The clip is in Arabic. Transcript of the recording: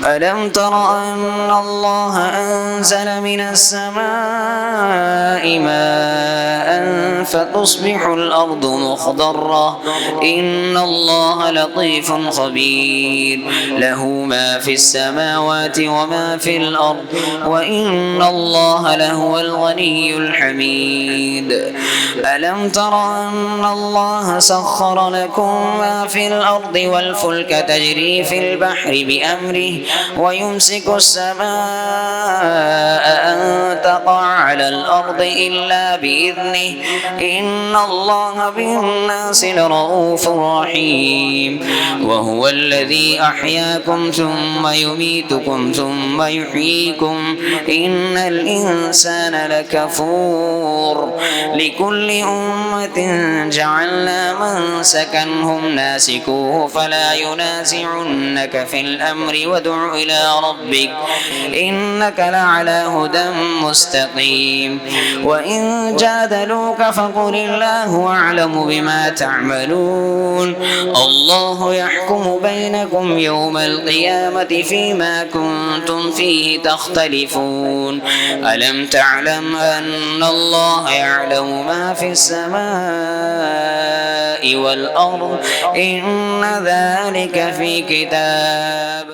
ألم تر أن الله أنزل من السماء ماء فتصبح الأرض مخضرة إن الله لطيف خبير له ما في السماوات وما في الأرض وإن الله لهو الغني الحميد ألم تر أن الله سخر لكم ما في الأرض والفلك تجري في البحر بأمره ويمسك السماء أن تقع على الأرض إلا بإذنه إن الله بالناس لرؤوف رحيم وهو الذي أحياكم ثم يميتكم ثم يحييكم إن الإنسان لكفور لكل أمة جعلنا منسكا هم ناسكوه فلا ينازعنك في الأمر وادع إلى ربك إنك لعلى هدى مستقيم وإن جادلوك فقل الله أعلم بما تعملون الله يحكم بينكم يوم القيامة فيما كنتم فيه تختلفون ألم تعلم أن الله يعلم ما في السماء والأرض إن ذلك في كتاب